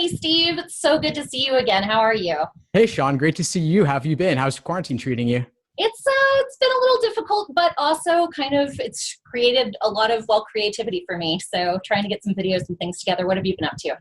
Hey, Steve. It's so good to see you again. How are you? Hey, Sean, great to see you. How have you been? How's quarantine treating you? It's been a little difficult, but also it's created a lot of creativity for me. So trying to get some videos and things together. What have you been up to?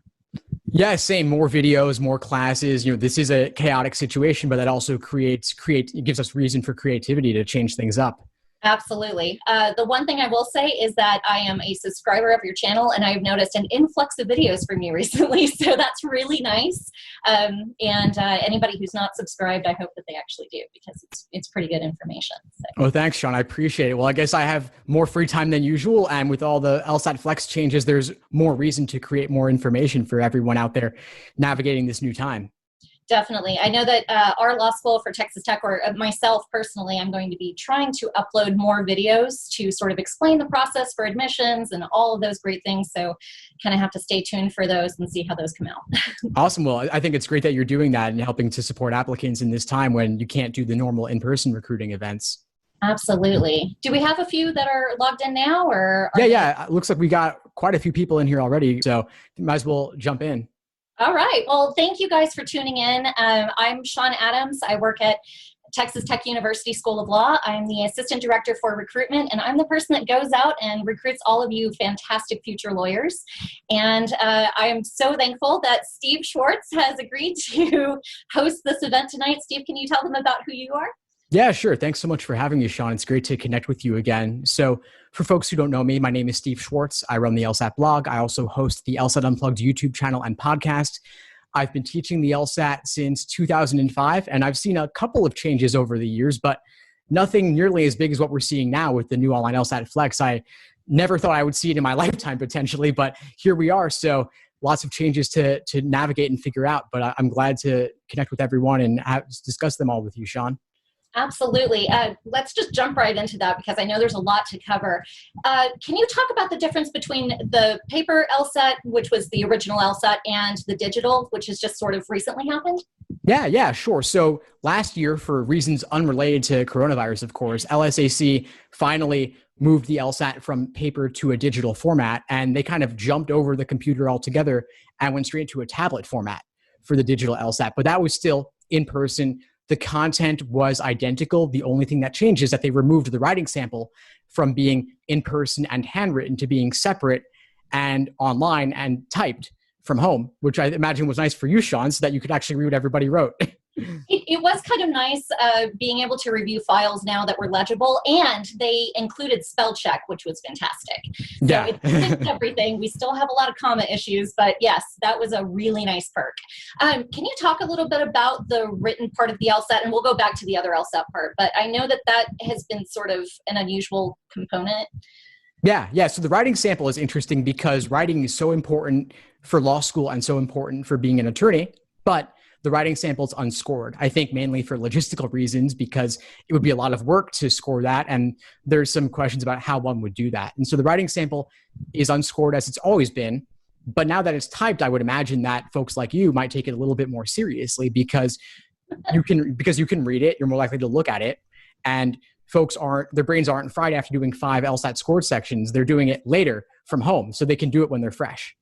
Yeah, same. More videos, more classes. This is a chaotic situation, but that also it gives us reason for creativity to change things up. Absolutely. The one thing I will say is that I am a subscriber of your channel, and I've noticed an influx of videos from you recently. So that's really nice. And anybody who's not subscribed, I hope that they actually do, because it's pretty good information. So. Oh, thanks, Sean. I appreciate it. Well, I guess I have more free time than usual. And with all the Lsat Flex changes, there's more reason to create more information for everyone out there navigating this new time. Definitely. I know that our law school for Texas Tech, or myself personally, I'm going to be trying to upload more videos to sort of explain the process for admissions and all of those great things. So kind of have to stay tuned for those and see how those come out. Awesome. Well, I think it's great that you're doing that and helping to support applicants in this time when you can't do the normal in-person recruiting events. Absolutely. Do we have a few that are logged in now, or? Yeah. It looks like we got quite a few people in here already. So you might as well jump in. All right. Well, thank you guys for tuning in. I'm Sean Adams. I work at Texas Tech University School of Law. I'm the Assistant Director for Recruitment, and I'm the person that goes out and recruits all of you fantastic future lawyers. And I am so thankful that Steve Schwartz has agreed to host this event tonight. Steve, can you tell them about who you are? Yeah, sure. Thanks so much for having me, Sean. It's great to connect with you again. So for folks who don't know me, my name is Steve Schwartz. I run the LSAT blog. I also host the LSAT Unplugged YouTube channel and podcast. I've been teaching the LSAT since 2005, and I've seen a couple of changes over the years, but nothing nearly as big as what we're seeing now with the new online Lsat Flex. I never thought I would see it in my lifetime potentially, but here we are. So lots of changes to navigate and figure out, but I'm glad to connect with everyone and discuss them all with you, Sean. Absolutely. Let's just jump right into that, because I know there's a lot to cover. Can you talk about the difference between the paper LSAT, which was the original LSAT, and the digital, which has just sort of recently happened? Yeah, sure. So last year, for reasons unrelated to coronavirus, of course, LSAC finally moved the LSAT from paper to a digital format, and they kind of jumped over the computer altogether and went straight to a tablet format for the digital LSAT. But that was still in person. The content was identical. The only thing that changed is that they removed the writing sample from being in person and handwritten to being separate and online and typed from home, which I imagine was nice for you, Sean, so that you could actually read what everybody wrote. It was kind of nice being able to review files now that were legible, and they included spell check, which was fantastic. So Yeah. it fixed everything. We still have a lot of comma issues, but yes, that was a really nice perk. Can you talk a little bit about the written part of the LSAT, and we'll go back to the other LSAT part, but I know that that has been sort of an unusual component. Yeah. So the writing sample is interesting because writing is so important for law school and so important for being an attorney, but the writing sample is unscored, I think mainly for logistical reasons, because it would be a lot of work to score that. And there's some questions about how one would do that. And so the writing sample is unscored as it's always been. But now that it's typed, I would imagine that folks like you might take it a little bit more seriously because you can read it, you're more likely to look at it. And their brains aren't fried after doing 5 LSAT scored sections. They're doing it later from home, so they can do it when they're fresh.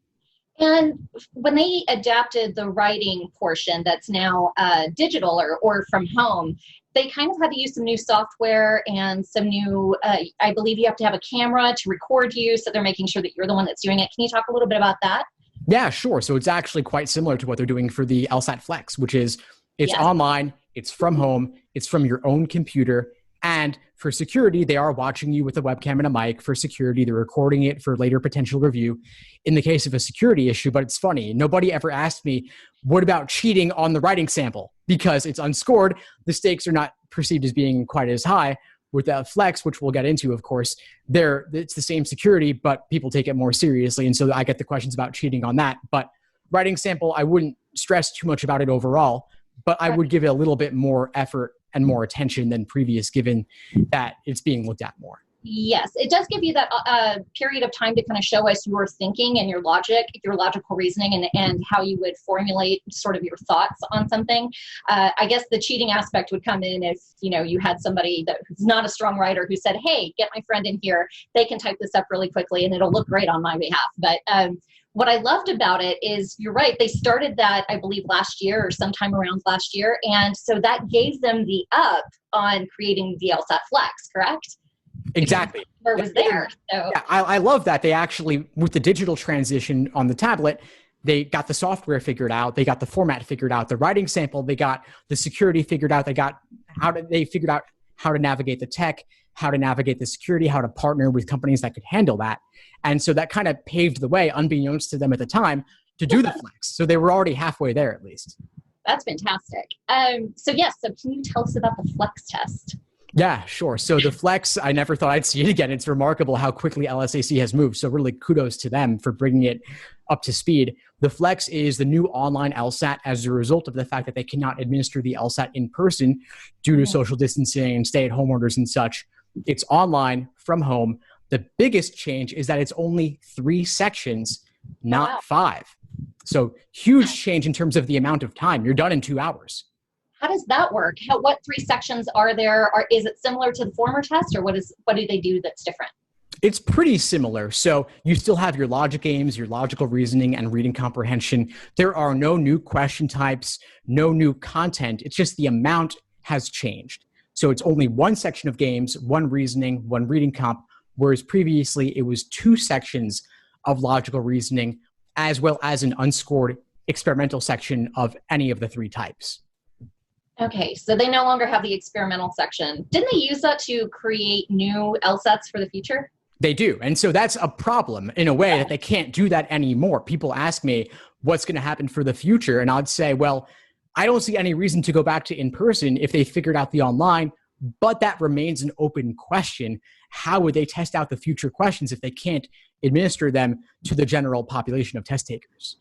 And when they adapted the writing portion that's now digital or from home, they kind of had to use some new software and some new, I believe you have to have a camera to record you, so they're making sure that you're the one that's doing it. Can you talk a little bit about that? Yeah, sure. So it's actually quite similar to what they're doing for the Lsat Flex, which is it's online, it's from home, it's from your own computer. And for security, they are watching you with a webcam and a mic. For security, they're recording it for later potential review in the case of a security issue. But it's funny, nobody ever asked me, what about cheating on the writing sample? Because it's unscored, the stakes are not perceived as being quite as high. With the Flex, which we'll get into, of course, it's the same security, but people take it more seriously. And so I get the questions about cheating on that. But writing sample, I wouldn't stress too much about it overall, but I would give it a little bit more effort and more attention than previous, given that it's being looked at more. Yes, it does give you that period of time to kind of show us your thinking and your logic, your logical reasoning, and how you would formulate sort of your thoughts on something. I guess the cheating aspect would come in if you had somebody who's not a strong writer who said, "Hey, get my friend in here. They can type this up really quickly, and it'll look great on my behalf." But what I loved about it is, you're right, they started that, I believe, last year or sometime around last year. And so that gave them the up on creating the Lsat Flex, correct? Exactly. Or was there. So. Yeah, I love that they actually, with the digital transition on the tablet, they got the software figured out, they got the format figured out, the writing sample, they got the security figured out, they figured out how to navigate the tech, how to navigate the security, how to partner with companies that could handle that. And so that kind of paved the way, unbeknownst to them at the time, to do the Flex. So they were already halfway there, at least. That's fantastic. So can you tell us about the Flex test? Yeah, sure. So the Flex, I never thought I'd see it again. It's remarkable how quickly LSAC has moved. So really kudos to them for bringing it up to speed. The Flex is the new online LSAT as a result of the fact that they cannot administer the LSAT in person due to social distancing and stay-at-home orders and such. It's online from home. The biggest change is that it's only 3 sections, not 5. So huge change in terms of the amount of time. You're done in 2 hours. How does that work? What 3 sections are there? Is it similar to the former test, or what do they do that's different? It's pretty similar. So you still have your logic games, your logical reasoning, and reading comprehension. There are no new question types, no new content. It's just the amount has changed. So it's only 1 section of games, 1 reasoning, 1 reading comp, whereas previously it was 2 sections of logical reasoning, as well as an unscored experimental section of any of the 3 types. Okay, so they no longer have the experimental section. Didn't they use that to create new LSATs for the future? They do. And so that's a problem in a way that they can't do that anymore. People ask me what's going to happen for the future. And I'd say, well, I don't see any reason to go back to in-person if they figured out the online, but that remains an open question. How would they test out the future questions if they can't administer them to the general population of test takers?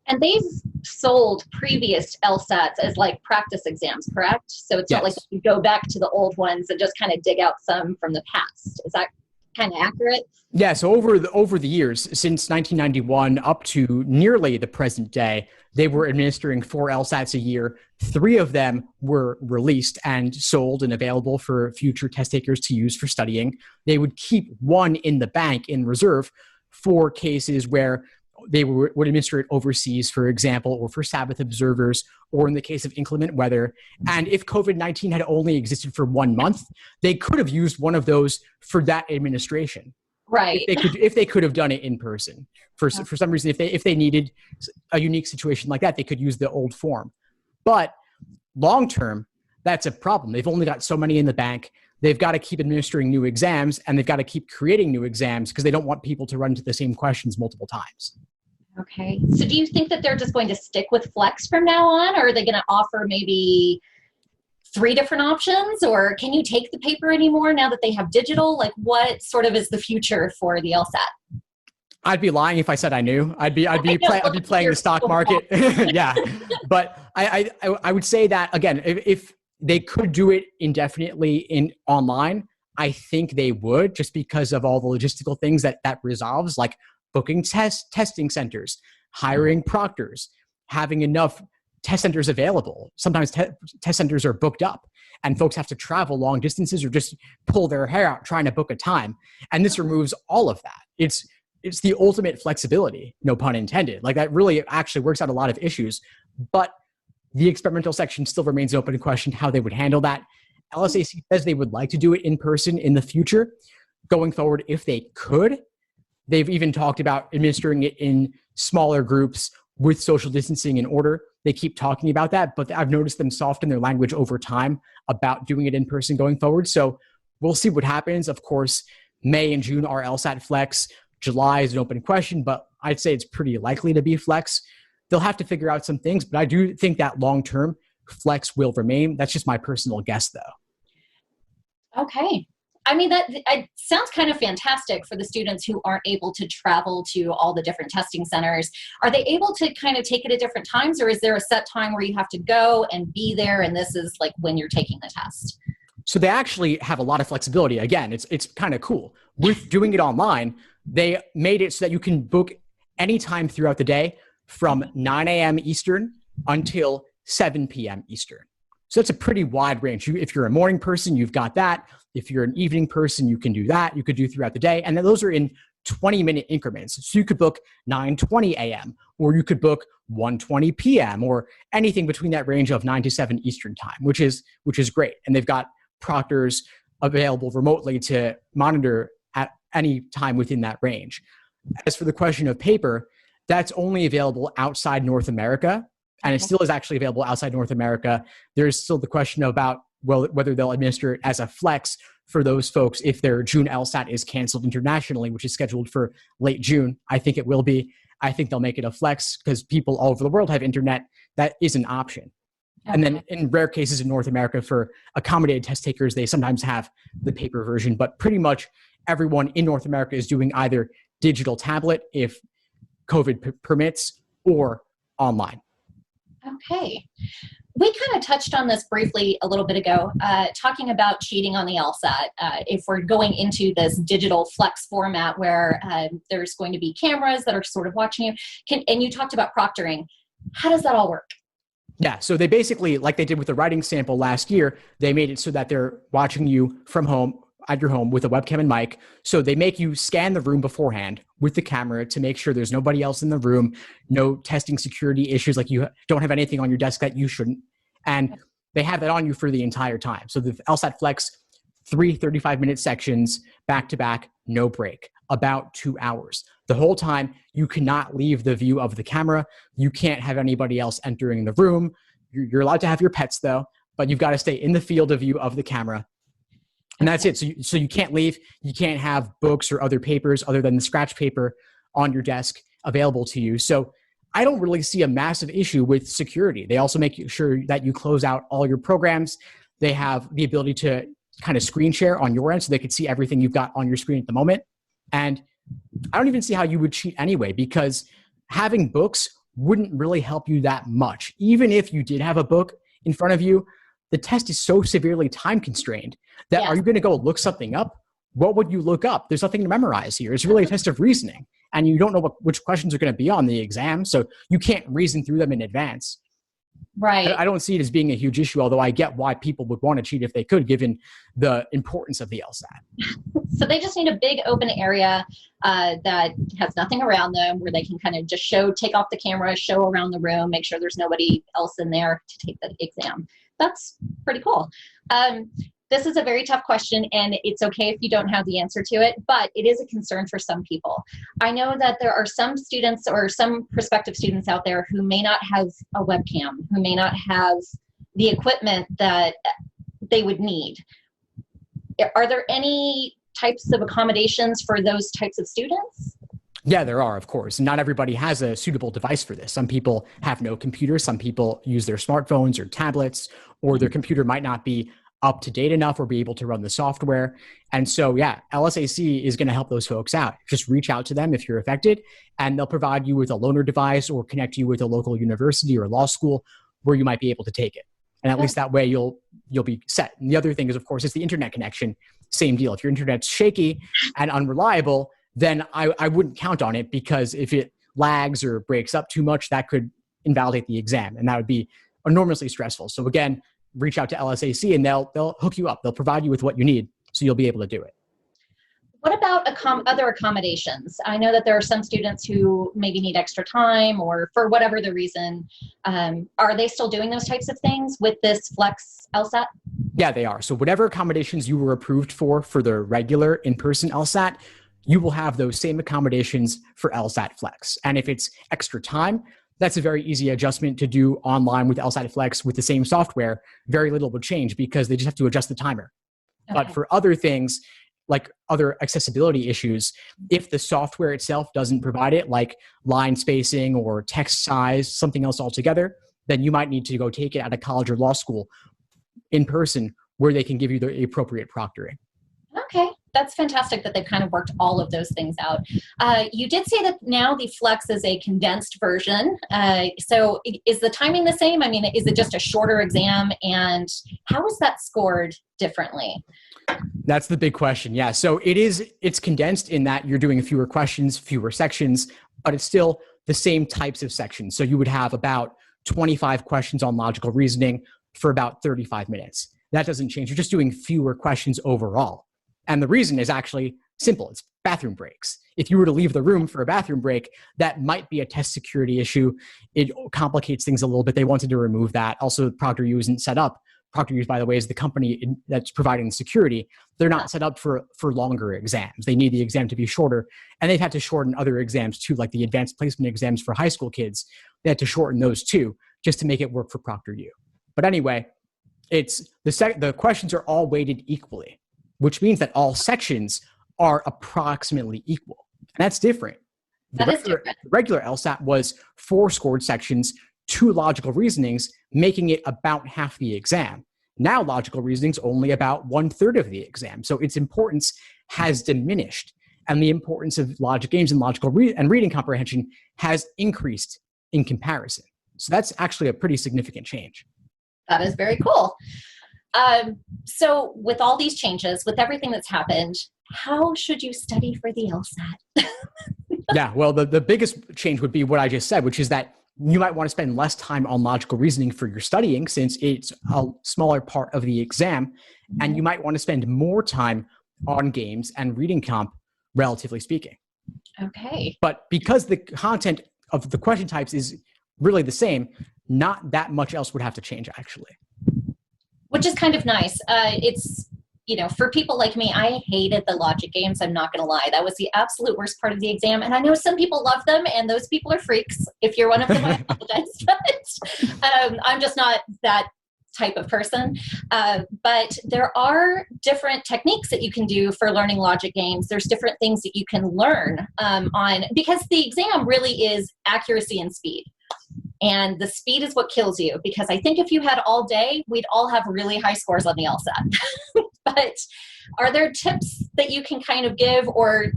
And they've sold previous LSATs as like practice exams, correct? So it's not like you go back to the old ones and just kind of dig out some from the past. Is that kind of accurate? Yeah, so over the years, since 1991 up to nearly the present day, they were administering 4 LSATs a year. 3 of them were released and sold and available for future test takers to use for studying. They would keep 1 in the bank in reserve for cases where they would administer it overseas, for example, or for Sabbath observers, or in the case of inclement weather. And if COVID-19 had only existed for 1 month, they could have used one of those for that administration. Right. If they could have done it in person. For some reason, if they needed a unique situation like that, they could use the old form. But long term, that's a problem. They've only got so many in the bank. They've got to keep administering new exams, and they've got to keep creating new exams because they don't want people to run into the same questions multiple times. Okay. So do you think that they're just going to stick with Flex from now on, or are they going to offer maybe 3 different options, or can you take the paper anymore now that they have digital? Like, what sort of is the future for the LSAT? I'd be lying if I said I knew. I'd be playing the stock market. Yeah. But I would say that, again, if they could do it indefinitely in online, I think they would, just because of all the logistical things that resolves, like booking testing centers, hiring proctors, having enough test centers available. Sometimes test centers are booked up and folks have to travel long distances or just pull their hair out trying to book a time. And this removes all of that. It's the ultimate flexibility, no pun intended. Like, that really actually works out a lot of issues, but the experimental section still remains an open question how they would handle that. LSAC says they would like to do it in person in the future. Going forward, if they could, they've even talked about administering it in smaller groups with social distancing in order. They keep talking about that, but I've noticed them soften their language over time about doing it in person going forward. So we'll see what happens. Of course, May and June are Lsat Flex. July is an open question, but I'd say it's pretty likely to be Flex. They'll have to figure out some things, but I do think that long-term Flex will remain. That's just my personal guess, though. Okay. I mean, that it sounds kind of fantastic for the students who aren't able to travel to all the different testing centers. Are they able to kind of take it at different times, or is there a set time where you have to go and be there, and this is like when you're taking the test? So they actually have a lot of flexibility. Again, it's kind of cool. With doing it online, they made it so that you can book anytime throughout the day from 9 a.m. Eastern until 7 p.m. Eastern. So that's a pretty wide range. If you're a morning person, you've got that. If you're an evening person, you can do that. You could do throughout the day. And then those are in 20-minute increments. So you could book 9:20 a.m. or you could book 1:20 p.m. or anything between that range of 9 to 7 Eastern time, which is great. And they've got proctors available remotely to monitor at any time within that range. As for the question of paper, that's only available outside North America, and it still is actually available outside North America. There's still the question about whether they'll administer it as a flex for those folks if their June LSAT is canceled internationally, which is scheduled for late June. I think it will be. I think they'll make it a flex because people all over the world have internet. That is an option. Okay. And then in rare cases in North America for accommodated test takers, they sometimes have the paper version, but pretty much everyone in North America is doing either digital tablet if COVID permits or online. Okay. We kind of touched on this briefly a little bit ago, talking about cheating on the LSAT. If we're going into this digital flex format where there's going to be cameras that are sort of watching you, and you talked about proctoring. How does that all work? Yeah, so they basically, like they did with the writing sample last year, they made it so that they're watching you from home, at your home with a webcam and mic. So they make you scan the room beforehand with the camera to make sure there's nobody else in the room, no testing security issues, like you don't have anything on your desk that you shouldn't. And they have that on you for the entire time. So the Lsat Flex, 3 35-minute sections, back to back, no break, about 2 hours. The whole time, you cannot leave the view of the camera. You can't have anybody else entering the room. You're allowed to have your pets though, but you've got to stay in the field of view of the camera. And that's it. So you can't leave. You can't have books or other papers other than the scratch paper on your desk available to you. So I don't really see a massive issue with security. They also make sure that you close out all your programs. They have the ability to kind of screen share on your end so they can see everything you've got on your screen at the moment. And I don't even see how you would cheat anyway, because having books wouldn't really help you that much. Even if you did have a book in front of you, the test is so severely time constrained that Are you going to go look something up? What would you look up? There's nothing to memorize here. It's really a test of reasoning. And you don't know which questions are going to be on the exam. So you can't reason through them in advance. Right. I don't see it as being a huge issue, although I get why people would want to cheat if they could, given the importance of the LSAT. So they just need a big open area that has nothing around them, where they can kind of just take off the camera, show around the room, make sure there's nobody else in there to take the exam. That's pretty cool. This is a very tough question, and it's okay if you don't have the answer to it, but it is a concern for some people. I know that there are some students or some prospective students out there who may not have a webcam, who may not have the equipment that they would need. Are there any types of accommodations for those types of students? Yeah, there are, of course. Not everybody has a suitable device for this. Some people have no computer. Some people use their smartphones or tablets, or their computer might not be up to date enough or be able to run the software. And so, yeah, LSAC is going to help those folks out. Just reach out to them if you're affected, and they'll provide you with a loaner device or connect you with a local university or law school where you might be able to take it. And at least that way you'll be set. And the other thing is, of course, it's the internet connection. Same deal. If your internet's shaky and unreliable, then I wouldn't count on it, because if it lags or breaks up too much, that could invalidate the exam, and that would be enormously stressful. So again, reach out to LSAC and they'll hook you up. They'll provide you with what you need so you'll be able to do it. What about other accommodations? I know that there are some students who maybe need extra time, or for whatever the reason. Are they still doing those types of things with this Flex LSAT? Yeah, they are. So whatever accommodations you were approved for the regular in-person LSAT, you will have those same accommodations for LSAT Flex. And if it's extra time, that's a very easy adjustment to do online with Lsat Flex with the same software. Very little would change because they just have to adjust the timer. Okay. But for other things, like other accessibility issues, if the software itself doesn't provide it, like line spacing or text size, something else altogether, then you might need to go take it at a college or law school in person where they can give you the appropriate proctoring. Okay. That's fantastic that they've kind of worked all of those things out. You did say that now the Flex is a condensed version. So is the timing the same? I mean, is it just a shorter exam? And how is that scored differently? That's the big question. Yeah. So it's condensed in that you're doing fewer questions, fewer sections, but it's still the same types of sections. So you would have about 25 questions on logical reasoning for about 35 minutes. That doesn't change. You're just doing fewer questions overall. And the reason is actually simple. It's bathroom breaks. If you were to leave the room for a bathroom break, that might be a test security issue. It complicates things a little bit. They wanted to remove that. Also, ProctorU isn't set up. ProctorU, by the way, is the company that's providing the security. They're not set up for longer exams. They need the exam to be shorter. And they've had to shorten other exams too, like the advanced placement exams for high school kids. They had to shorten those too, just to make it work for ProctorU. But anyway, it's the questions are all weighted equally, which means that all sections are approximately equal. And that's different. The regular LSAT was 4 scored sections, 2 logical reasonings, making it about half the exam. Now logical reasoning's only about 1/3 of the exam. So its importance has diminished. And the importance of logic games and logical and reading comprehension has increased in comparison. So that's actually a pretty significant change. That is very cool. So with all these changes, with everything that's happened, how should you study for the LSAT? Yeah, well, the biggest change would be what I just said, which is that you might want to spend less time on logical reasoning for your studying since it's a smaller part of the exam. And you might want to spend more time on games and reading comp, relatively speaking. Okay. But because the content of the question types is really the same, not that much else would have to change, actually. Which is kind of nice. It's, for people like me, I hated the logic games. I'm not going to lie. That was the absolute worst part of the exam. And I know some people love them, and those people are freaks. If you're one of them, I apologize. But I'm just not that type of person. But there are different techniques that you can do for learning logic games. There's different things that you can learn because the exam really is accuracy and speed. And the speed is what kills you, because I think if you had all day, we'd all have really high scores on the LSAT. But are there tips that you can kind of give, or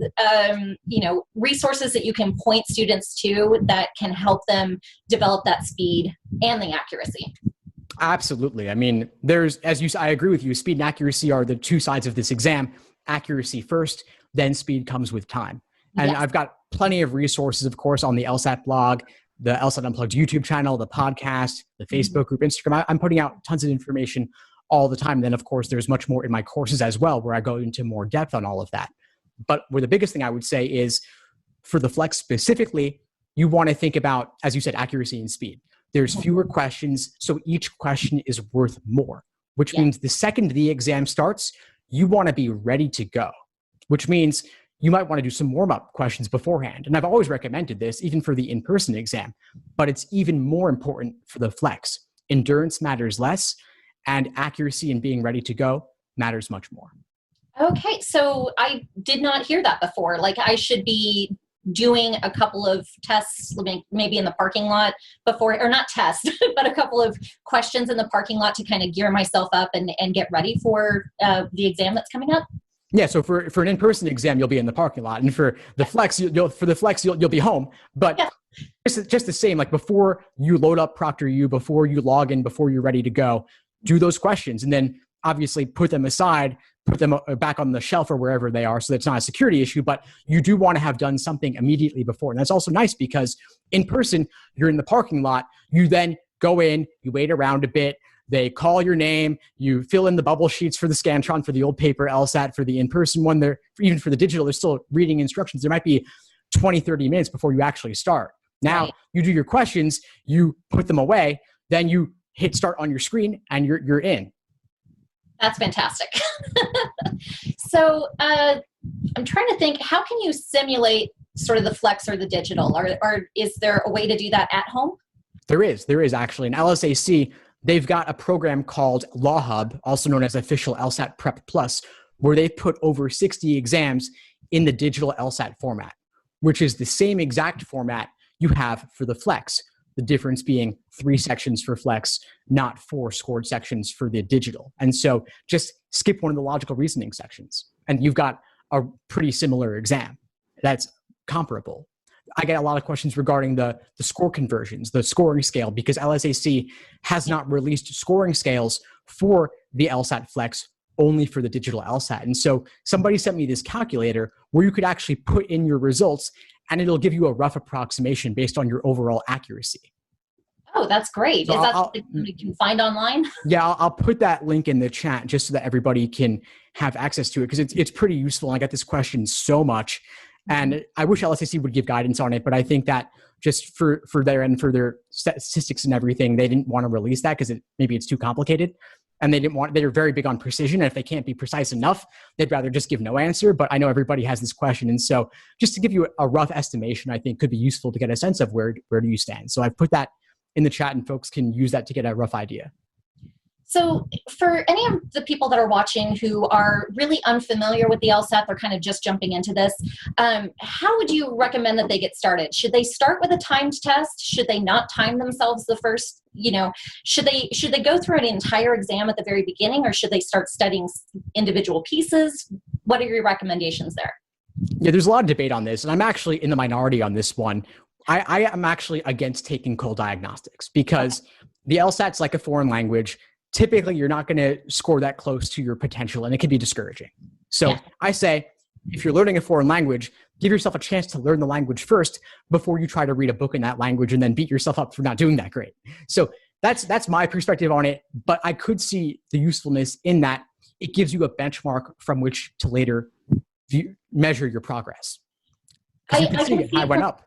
resources that you can point students to that can help them develop that speed and the accuracy? Absolutely. I mean, I agree with you. Speed and accuracy are the 2 sides of this exam. Accuracy first, then speed comes with time. And yes. I've got plenty of resources, of course, on the LSAT blog, the LSAT Unplugged YouTube channel, the podcast, the Facebook group, Instagram. I'm putting out tons of information all the time. Then, of course, there's much more in my courses as well, where I go into more depth on all of that. But where the biggest thing I would say is, for the Flex specifically, you want to think about, as you said, accuracy and speed. There's fewer questions, so each question is worth more, which means the second the exam starts, you want to be ready to go, which means you might want to do some warm-up questions beforehand. And I've always recommended this, even for the in-person exam, but it's even more important for the Flex. Endurance matters less, and accuracy and being ready to go matters much more. Okay, so I did not hear that before. Like, I should be doing a couple of tests, maybe in the parking lot before, or not tests, but a couple of questions in the parking lot to kind of gear myself up and get ready for the exam that's coming up? Yeah, so for an in-person exam, you'll be in the parking lot, and for the Flex, you'll be home. But just the same, like before you load up ProctorU, before you log in, before you're ready to go, do those questions, and then obviously put them aside, put them back on the shelf or wherever they are, so that's not a security issue. But you do want to have done something immediately before, and that's also nice because in person, you're in the parking lot. You then go in, you wait around a bit. They call your name, you fill in the bubble sheets for the Scantron, for the old paper LSAT, for the in-person one, even for the digital, they're still reading instructions. There might be 20, 30 minutes before you actually start. Now, you do your questions, you put them away, then you hit start on your screen, and you're in. That's fantastic. So I'm trying to think, how can you simulate sort of the Flex or the digital? Or is there a way to do that at home? There is actually. In LSAC, they've got a program called Law Hub, also known as Official LSAT Prep Plus, where they've put over 60 exams in the digital LSAT format, which is the same exact format you have for the Flex. The difference being 3 sections for Flex, not 4 scored sections for the digital. And so just skip one of the logical reasoning sections, and you've got a pretty similar exam that's comparable. I get a lot of questions regarding the score conversions, the scoring scale, because LSAC has not released scoring scales for the LSAT Flex, only for the digital LSAT. And so somebody sent me this calculator where you could actually put in your results, and it'll give you a rough approximation based on your overall accuracy. Oh, that's great. So Is that something you can find online? Yeah, I'll put that link in the chat just so that everybody can have access to it, because it's pretty useful. I get this question so much, and I wish LSAC would give guidance on it, but I think that just for their end, for their statistics and everything, they didn't want to release that because maybe it's too complicated, and they're very big on precision. And if they can't be precise enough, they'd rather just give no answer. But I know everybody has this question, and so just to give you a rough estimation, I think could be useful to get a sense of where do you stand. So I've put that in the chat, and folks can use that to get a rough idea. So for any of the people that are watching who are really unfamiliar with the LSAT, they're kind of just jumping into this, how would you recommend that they get started? Should they start with a timed test? Should they not time themselves the first, should they go through an entire exam at the very beginning, or should they start studying individual pieces? What are your recommendations there? Yeah, there's a lot of debate on this, and I'm actually in the minority on this one. I am actually against taking cold diagnostics because the LSAT's like a foreign language. Typically, you're not going to score that close to your potential, and it can be discouraging. So I say, if you're learning a foreign language, give yourself a chance to learn the language first before you try to read a book in that language and then beat yourself up for not doing that great. So that's my perspective on it, but I could see the usefulness in that it gives you a benchmark from which to later measure your progress. Because you can see it, I went up.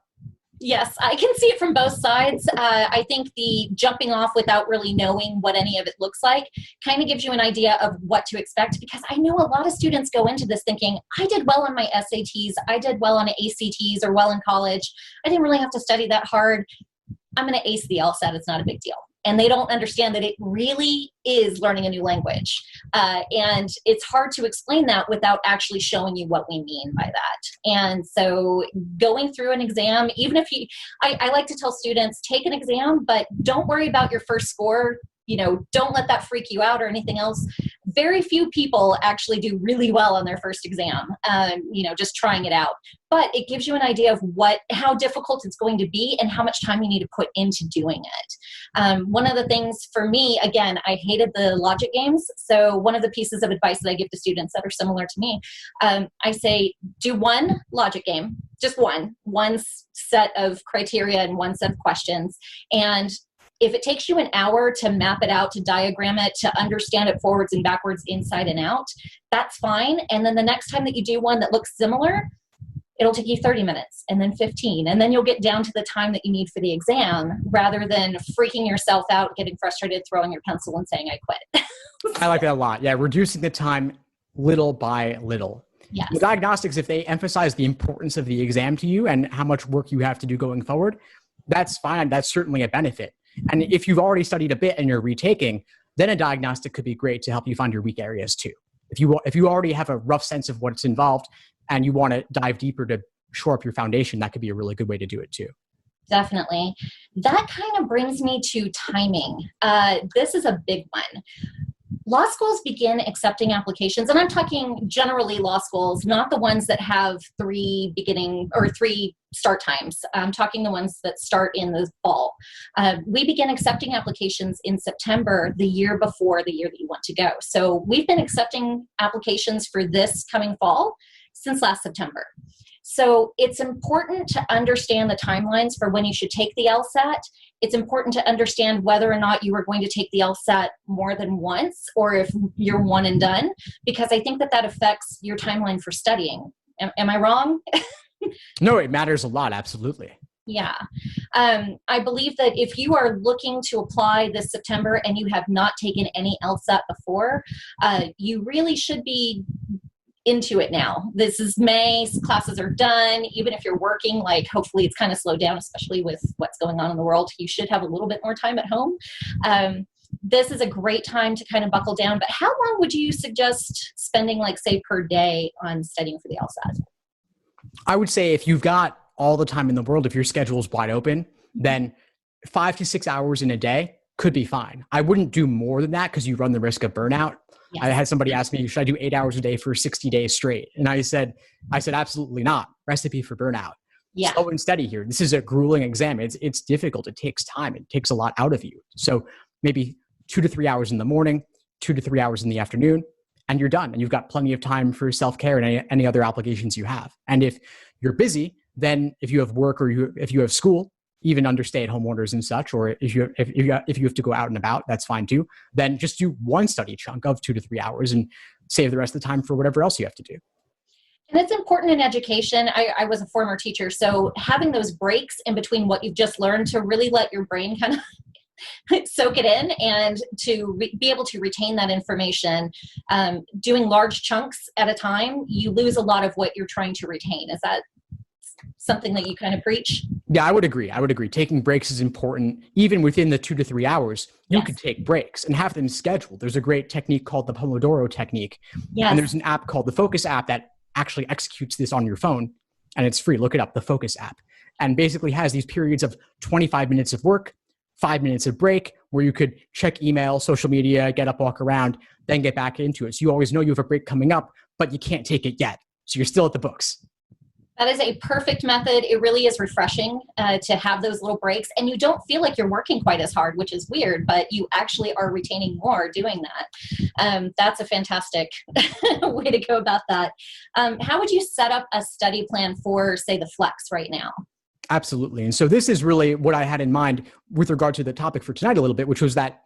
Yes, I can see it from both sides. I think the jumping off without really knowing what any of it looks like kind of gives you an idea of what to expect, because I know a lot of students go into this thinking, I did well on my SATs, I did well on ACTs or well in college. I didn't really have to study that hard. I'm going to ace the LSAT. It's not a big deal. And they don't understand that it really is learning a new language. And it's hard to explain that without actually showing you what we mean by that. And so going through an exam, even if I like to tell students, take an exam, but don't worry about your first score. Don't let that freak you out or anything else. Very few people actually do really well on their first exam, just trying it out. But it gives you an idea of how difficult it's going to be and how much time you need to put into doing it. One of the things for me, again, I hated the logic games. So one of the pieces of advice that I give to students that are similar to me, I say, do one logic game, just one set of criteria and one set of questions. And if it takes you an hour to map it out, to diagram it, to understand it forwards and backwards, inside and out, that's fine. And then the next time that you do one that looks similar, it'll take you 30 minutes and then 15. And then you'll get down to the time that you need for the exam rather than freaking yourself out, getting frustrated, throwing your pencil and saying, I quit. I like that a lot. Yeah, reducing the time little by little. Yes. The diagnostics, if they emphasize the importance of the exam to you and how much work you have to do going forward, that's fine. That's certainly a benefit. And if you've already studied a bit and you're retaking, then a diagnostic could be great to help you find your weak areas too. If you already have a rough sense of what's involved and you want to dive deeper to shore up your foundation, that could be a really good way to do it too. Definitely. That kind of brings me to timing. This is a big one. Law schools begin accepting applications, and I'm talking generally law schools, not the ones that have 3 start times. I'm talking the ones that start in the fall. We begin accepting applications in September, the year before the year that you want to go. So we've been accepting applications for this coming fall since last September. So it's important to understand the timelines for when you should take the LSAT. It's important to understand whether or not you are going to take the LSAT more than once or if you're one and done, because I think that affects your timeline for studying. Am I wrong? No, it matters a lot. Absolutely. Yeah. I believe that if you are looking to apply this September and you have not taken any LSAT before, you really should be into it now. This is May, classes are done. Even if you're working, hopefully it's kind of slowed down, especially with what's going on in the world. You should have a little bit more time at home. This is a great time to kind of buckle down. But how long would you suggest spending, say, per day on studying for the LSAT? I would say if you've got all the time in the world, if your schedule is wide open, then 5 to 6 hours in a day could be fine. I wouldn't do more than that because you run the risk of burnout. Yes. I had somebody ask me, should I do 8 hours a day for 60 days straight? And I said, absolutely not. Recipe for burnout. Yeah. Slow and steady here. This is a grueling exam. It's difficult. It takes time. It takes a lot out of you. So maybe 2 to 3 hours in the morning, 2 to 3 hours in the afternoon, and you're done. And you've got plenty of time for self-care and any other obligations you have. And if you're busy, then if you have work or if you have school, even under stay-at-home orders and such, or if you have to go out and about, that's fine too. Then just do one study chunk of 2 to 3 hours and save the rest of the time for whatever else you have to do. And it's important in education. I was a former teacher, so having those breaks in between what you've just learned to really let your brain kind of soak it in and to be able to retain that information. Doing large chunks at a time, you lose a lot of what you're trying to retain. Is that something that you kind of preach? Yeah, I would agree. Taking breaks is important. Even within the 2 to 3 hours, you could take breaks and have them scheduled. There's a great technique called the Pomodoro Technique. Yes. And there's an app called the Focus app that actually executes this on your phone, and it's free. Look it up, the Focus app. And basically has these periods of 25 minutes of work, 5 minutes of break, where you could check email, social media, get up, walk around, then get back into it. So you always know you have a break coming up, but you can't take it yet. So you're still at the books. That is a perfect method. It really is refreshing to have those little breaks, and you don't feel like you're working quite as hard, which is weird, but you actually are retaining more doing that. That's a fantastic way to go about that. How would you set up a study plan for, say, the Flex right now? Absolutely. And so this is really what I had in mind with regard to the topic for tonight a little bit, which was that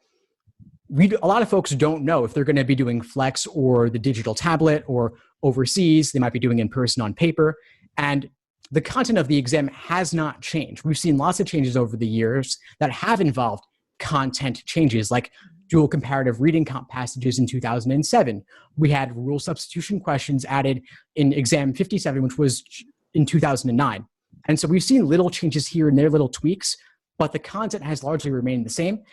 a lot of folks don't know if they're going to be doing Flex or the digital tablet or overseas. They might be doing in person on paper. And the content of the exam has not changed. We've seen lots of changes over the years that have involved content changes, like dual comparative reading comp passages in 2007. We had rule substitution questions added in exam 57, which was in 2009. And so we've seen little changes here and there, little tweaks, but the content has largely remained the same.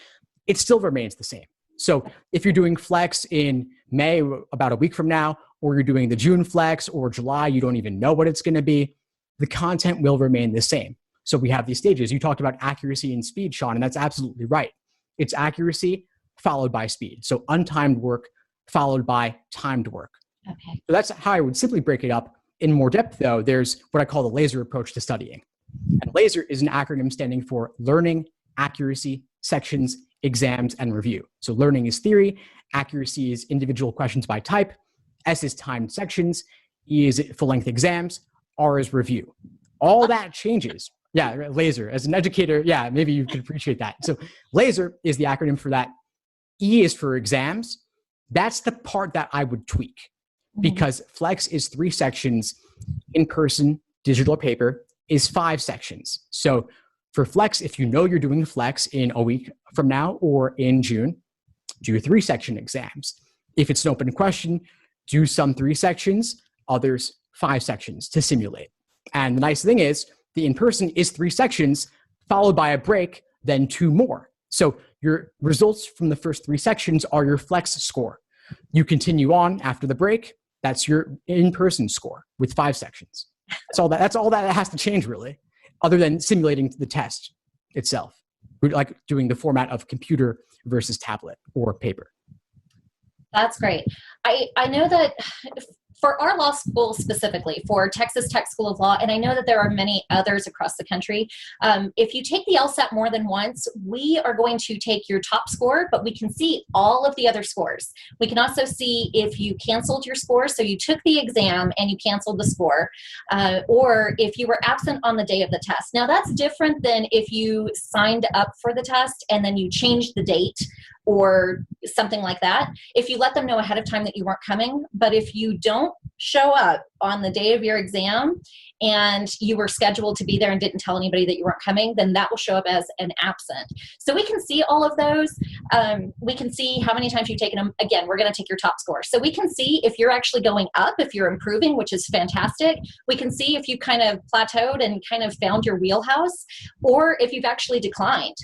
It still remains the same. So if you're doing Flex in May, about a week from now, or you're doing the June Flex or July, you don't even know what it's going to be, the content will remain the same. So we have these stages. You talked about accuracy and speed, Sean, and that's absolutely right. It's accuracy followed by speed. So untimed work followed by timed work. Okay. So that's how I would simply break it up. In more depth, though, there's what I call the LASER approach to studying. And LASER is an acronym standing for Learning, Accuracy, Sections, Exams, and Review. So learning is theory, accuracy is individual questions by type, S is timed sections, E is full-length exams, R is review. All that changes. Yeah, LASER. As an educator, yeah, maybe you could appreciate that. So LASER is the acronym for that. E is for exams. That's the part that I would tweak, because Flex is 3 sections, in-person, digital, or paper is 5 sections. So for Flex, if you know you're doing Flex in a week from now or in June, do 3 section exams. If it's an open question, do some 3 sections, others 5 sections to simulate. And the nice thing is the in-person is 3 sections followed by a break, then 2 more. So your results from the first 3 sections are your Flex score. You continue on after the break, that's your in-person score with 5 sections. That's all that has to change, really, other than simulating the test itself, like doing the format of computer versus tablet or paper. That's great. I know that for our law school specifically, for Texas Tech School of Law, and I know that there are many others across the country, if you take the LSAT more than once, we are going to take your top score, but we can see all of the other scores. We can also see if you canceled your score, so you took the exam and you canceled the score, or if you were absent on the day of the test. Now that's different than if you signed up for the test and then you changed the date or something like that. If you let them know ahead of time that you weren't coming, but if you don't show up on the day of your exam and you were scheduled to be there and didn't tell anybody that you weren't coming, then that will show up as an absent. So we can see all of those. We can see how many times you've taken them. Again, we're going to take your top score. So we can see if you're actually going up, if you're improving, which is fantastic. We can see if you kind of plateaued and kind of found your wheelhouse, or if you've actually declined.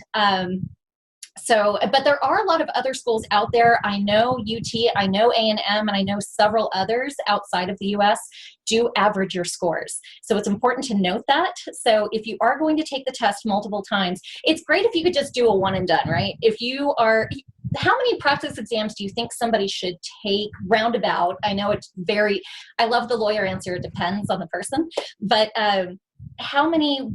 But there are a lot of other schools out there. I know UT, I know A&M, and I know several others outside of the U.S. do average your scores. So it's important to note that. So if you are going to take the test multiple times, it's great if you could just do a one and done, right? How many practice exams do you think somebody should take roundabout? I know I love the lawyer answer, it depends on the person, but how many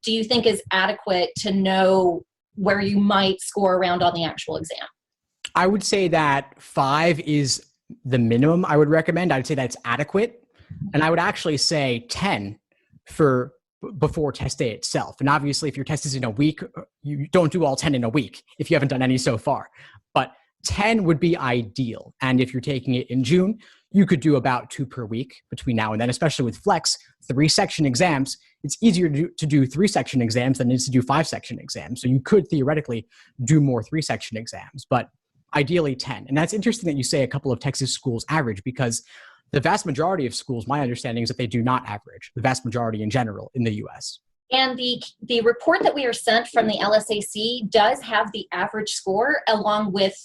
do you think is adequate to know where you might score around on the actual exam? I would say that 5 is the minimum I would recommend. I would say that's adequate. And I would actually say 10 for before test day itself. And obviously, if your test is in a week, you don't do all 10 in a week if you haven't done any so far. But 10 would be ideal. And if you're taking it in June, you could do about 2 per week between now and then, especially with Flex, 3-section exams. It's easier to do 3-section exams than it is to do 5-section exams. So you could theoretically do more 3-section exams, but ideally 10. And that's interesting that you say a couple of Texas schools average, because the vast majority of schools, my understanding is that they do not average, the vast majority in general in the US. And the report that we are sent from the LSAC does have the average score along with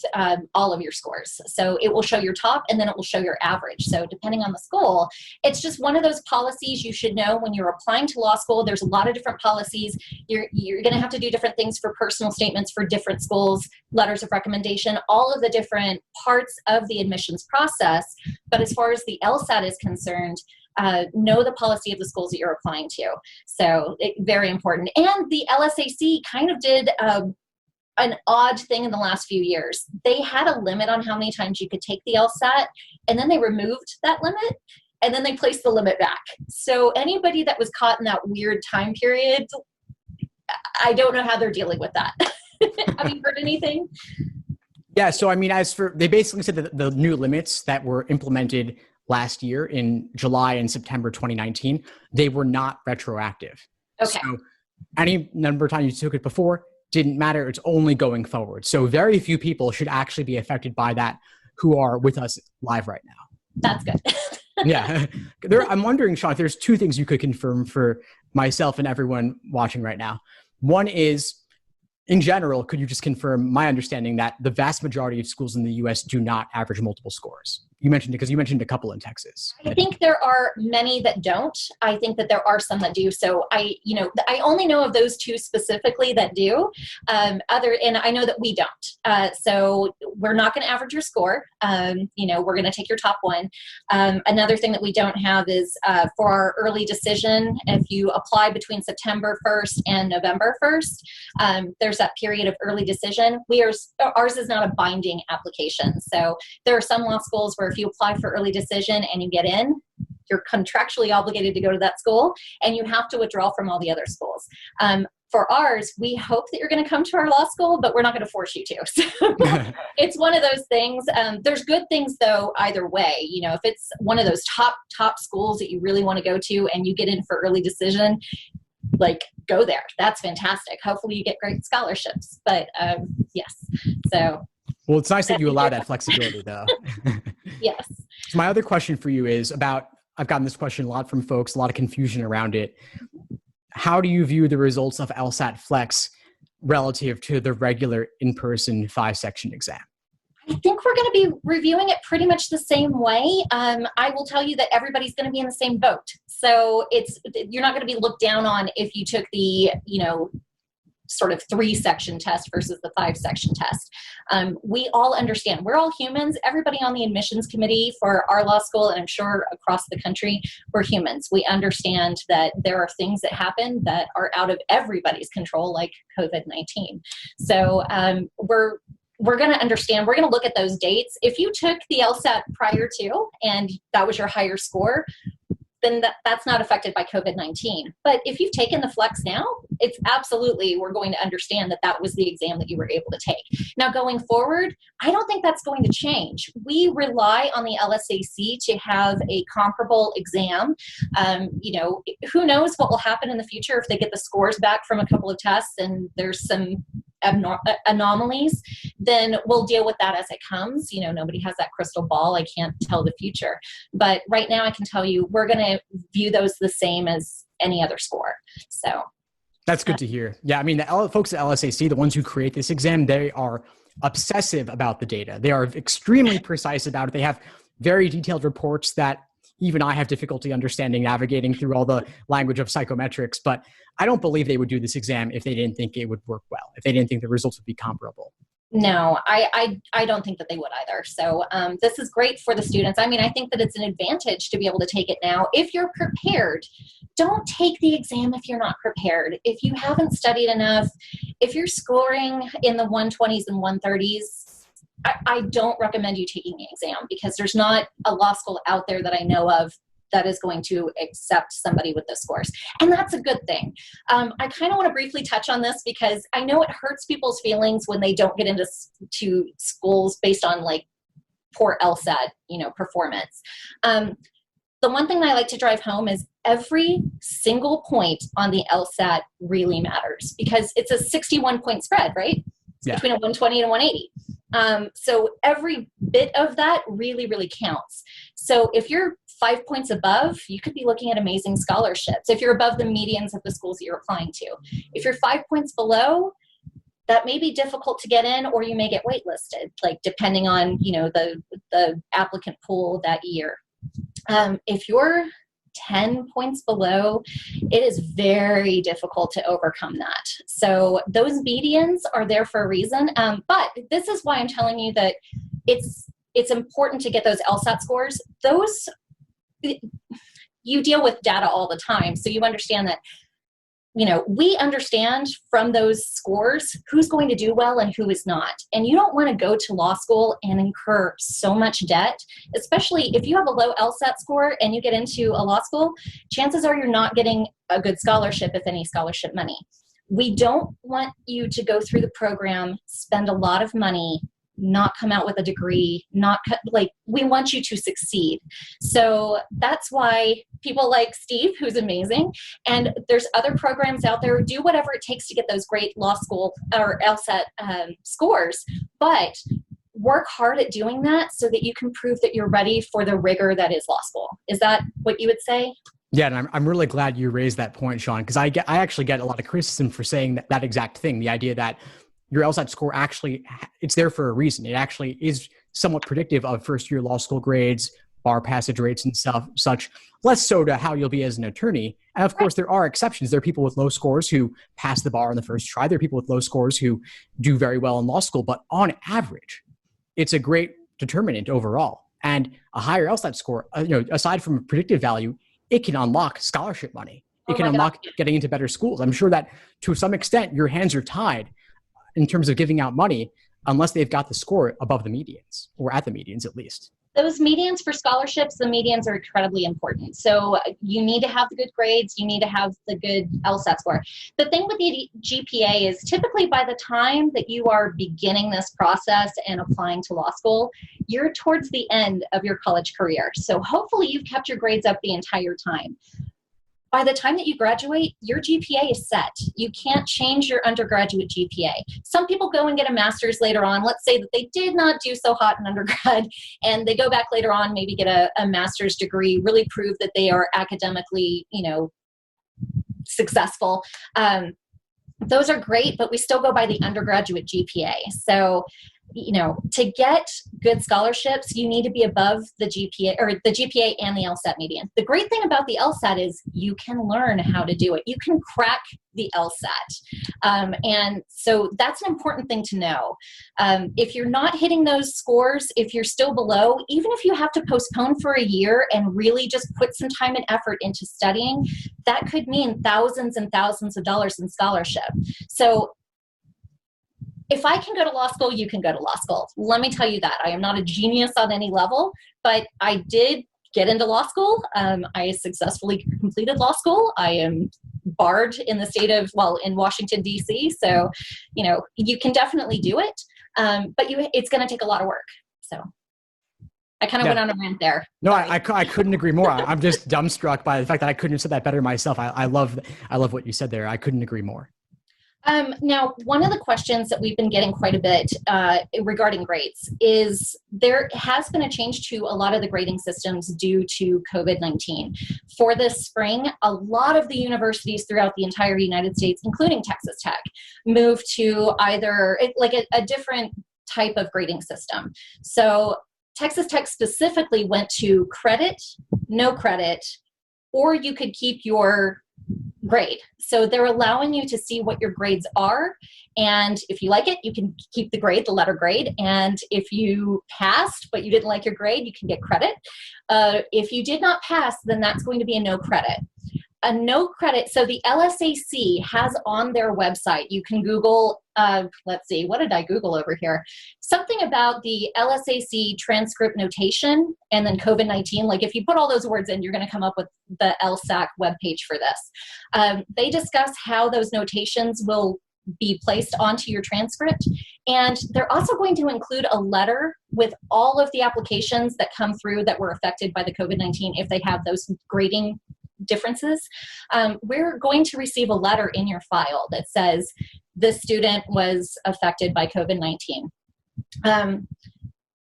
all of your scores. So it will show your top and then it will show your average. So depending on the school, it's just one of those policies you should know when you're applying to law school. There's a lot of different policies. You're going to have to do different things for personal statements for different schools, letters of recommendation, all of the different parts of the admissions process. But as far as the LSAT is concerned, know the policy of the schools that you're applying to. So very important. And the LSAC kind of did an odd thing in the last few years. They had a limit on how many times you could take the LSAT, and then they removed that limit, and then they placed the limit back. So anybody that was caught in that weird time period, I don't know how they're dealing with that. Have you heard anything? Yeah, so I mean, they basically said that the new limits that were implemented last year in July and September 2019, they were not retroactive. Okay. So any number of times you took it before didn't matter. It's only going forward. So very few people should actually be affected by that who are with us live right now. That's good. Yeah. I'm wondering, Sean, if there's 2 things you could confirm for myself and everyone watching right now. One is, in general, could you just confirm my understanding that the vast majority of schools in the US do not average multiple scores? You mentioned it because you mentioned a couple in Texas. I think there are many that don't. I think that there are some that do. So I only know of those 2 specifically that do. And I know that we don't. So we're not going to average your score. We're going to take your top one. Another thing that we don't have is for our early decision. If you apply between September 1st and November 1st, there's that period of early decision. Ours is not a binding application. So there are some law schools where if you apply for early decision and you get in, you're contractually obligated to go to that school and you have to withdraw from all the other schools. For ours, we hope that you're going to come to our law school, but we're not going to force you to. So it's one of those things. There's good things though, either way. If it's one of those top schools that you really want to go to and you get in for early decision, go there. That's fantastic. Hopefully you get great scholarships, but yes. So. Well, it's nice that you allow that flexibility though. Yes. So my other question for you is I've gotten this question a lot from folks, a lot of confusion around it. How do you view the results of Lsat Flex relative to the regular in-person 5-section exam? I think we're going to be reviewing it pretty much the same way. I will tell you that everybody's going to be in the same boat. So you're not going to be looked down on if you took the, sort of 3-section test versus the 5-section test. We all understand. We're all humans. Everybody on the admissions committee for our law school, and I'm sure across the country, we're humans. We understand that there are things that happen that are out of everybody's control, like COVID-19. So we're going to understand. We're going to look at those dates. If you took the LSAT prior to, and that was your higher score, then that's not affected by COVID-19. But if you've taken the Flex now, it's absolutely, we're going to understand that that was the exam that you were able to take. Now going forward, I don't think that's going to change. We rely on the LSAC to have a comparable exam. Who knows what will happen in the future if they get the scores back from a couple of tests and there's some anomalies, then we'll deal with that as it comes. Nobody has that crystal ball. I can't tell the future. But right now I can tell you we're going to view those the same as any other score. So that's good to hear. Yeah, I mean, the folks at LSAC, the ones who create this exam, they are obsessive about the data. They are extremely precise about it. They have very detailed reports that even I have difficulty understanding, navigating through all the language of psychometrics, but I don't believe they would do this exam if they didn't think it would work well, if they didn't think the results would be comparable. No, I don't think that they would either. So this is great for the students. I mean, I think that it's an advantage to be able to take it now. If you're prepared, don't take the exam if you're not prepared. If you haven't studied enough, if you're scoring in the 120s and 130s, I don't recommend you taking the exam because there's not a law school out there that I know of that is going to accept somebody with those scores. And that's a good thing. I kind of want to briefly touch on this because I know it hurts people's feelings when they don't get into schools based on like poor LSAT, performance. The one thing I like to drive home is every single point on the LSAT really matters because it's a 61-point spread, right? It's between a 120 and a 180. So every bit of that really, really counts. So if you're 5 points above, you could be looking at amazing scholarships. If you're above the medians of the schools that you're applying to. If you're 5 points below, that may be difficult to get in, or you may get waitlisted, like depending on, the applicant pool that year. If you're 10 points below, it is very difficult to overcome that. So those medians are there for a reason. But this is why I'm telling you that it's important to get those LSAT scores. You deal with data all the time, so you understand that, we understand from those scores who's going to do well and who is not. And you don't want to go to law school and incur so much debt, especially if you have a low LSAT score and you get into a law school, chances are you're not getting a good scholarship, if any scholarship money. We don't want you to go through the program, spend a lot of money, not come out with a degree, we want you to succeed. So that's why people like Steve, who's amazing, and there's other programs out there, do whatever it takes to get those great law school or LSAT scores, but work hard at doing that so that you can prove that you're ready for the rigor that is law school. Is that what you would say? Yeah, and I'm really glad you raised that point, Sean, because I actually get a lot of criticism for saying that exact thing, the idea that your LSAT score actually, it's there for a reason. It actually is somewhat predictive of first-year law school grades, bar passage rates and such, less so to how you'll be as an attorney. And of course, there are exceptions. There are people with low scores who pass the bar on the first try. There are people with low scores who do very well in law school. But on average, it's a great determinant overall. And a higher LSAT score, aside from predictive value, it can unlock scholarship money. It can unlock getting into better schools. I'm sure that to some extent, your hands are tied in terms of giving out money, unless they've got the score above the medians, or at the medians at least. Those medians for scholarships, the medians are incredibly important. So you need to have the good grades. You need to have the good LSAT score. The thing with the GPA is typically by the time that you are beginning this process and applying to law school, you're towards the end of your college career. So hopefully you've kept your grades up the entire time. By the time that you graduate, your GPA is set. You can't change your undergraduate GPA. Some people go and get a master's later on. Let's say that they did not do so hot in undergrad, and they go back later on, maybe get a master's degree, really prove that they are academically, successful. Those are great, but we still go by the undergraduate GPA. So, to get good scholarships, you need to be above the GPA or the GPA and the LSAT median. The great thing about the LSAT is you can learn how to do it. You can crack the LSAT. And so that's an important thing to know. If you're not hitting those scores, if you're still below, even if you have to postpone for a year and really just put some time and effort into studying, that could mean thousands and thousands of dollars in scholarship. So if I can go to law school, you can go to law school. Let me tell you that. I am not a genius on any level, but I did get into law school. I successfully completed law school. I am barred in the state of, in Washington, D.C. So, you can definitely do it, but it's going to take a lot of work. So I kind of went on a rant there. No, I couldn't agree more. I'm just dumbstruck by the fact that I couldn't have said that better myself. I love what you said there. I couldn't agree more. Now, one of the questions that we've been getting quite a bit regarding grades is there has been a change to a lot of the grading systems due to COVID-19. For this spring, a lot of the universities throughout the entire United States, including Texas Tech, moved to either a different type of grading system. So Texas Tech specifically went to credit, no credit, or you could keep your grade. So they're allowing you to see what your grades are. And if you like it, you can keep the grade, the letter grade. And if you passed, but you didn't like your grade, you can get credit. If you did not pass, then that's going to be a no credit. A no credit. So the LSAC has on their website, you can Google let's see, what did I Google over here? Something about the LSAC transcript notation and then COVID-19. Like if you put all those words in, you're going to come up with the LSAC webpage for this. They discuss how those notations will be placed onto your transcript. And they're also going to include a letter with all of the applications that come through that were affected by the COVID-19 if they have those grading differences. We're going to receive a letter in your file that says this student was affected by COVID-19.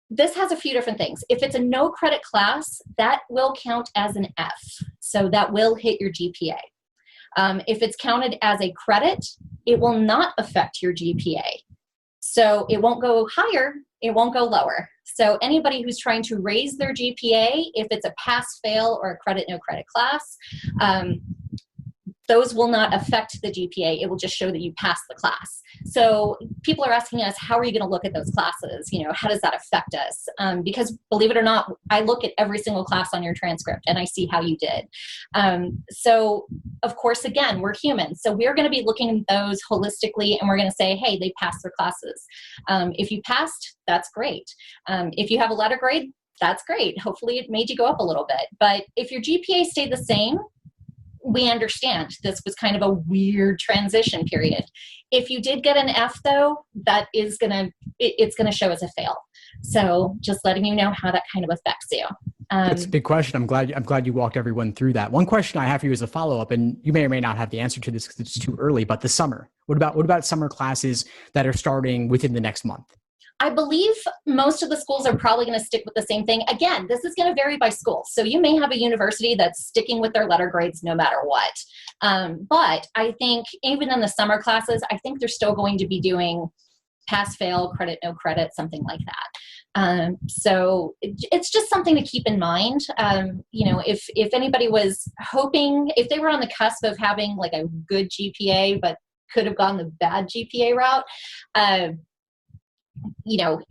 This has a few different things. If it's a no credit class, that will count as an F. So that will hit your GPA. If it's counted as a credit, it will not affect your GPA. So it won't go higher, it won't go lower. So anybody who's trying to raise their GPA, if it's a pass-fail or a credit, no credit class, those will not affect the GPA. It will just show that you passed the class. So people are asking us, how are you going to look at those classes? You know, how does that affect us? Because believe it or not, I look at every single class on your transcript and I see how you did. So of course, again, we're human. So we're going to be looking at those holistically and we're going to say, hey, they passed their classes. If you passed, that's great. If you have a letter grade, that's great. Hopefully it made you go up a little bit. But if your GPA stayed the same, we understand this was kind of a weird transition period. If you did get an F though, that is it's gonna show as a fail. So just letting you know how that kind of affects you. That's a big question. I'm glad you walked everyone through that. One question I have for you as a follow-up, and you may or may not have the answer to this because it's too early, but the summer. What about summer classes that are starting within the next month? I believe most of the schools are probably going to stick with the same thing. Again, this is going to vary by school. So you may have a university that's sticking with their letter grades no matter what. But I think even in the summer classes, I think they're still going to be doing pass, fail, credit, no credit, something like that. So it's just something to keep in mind. You know, if anybody was hoping, if they were on the cusp of having like a good GPA, but could have gone the bad GPA route, you know,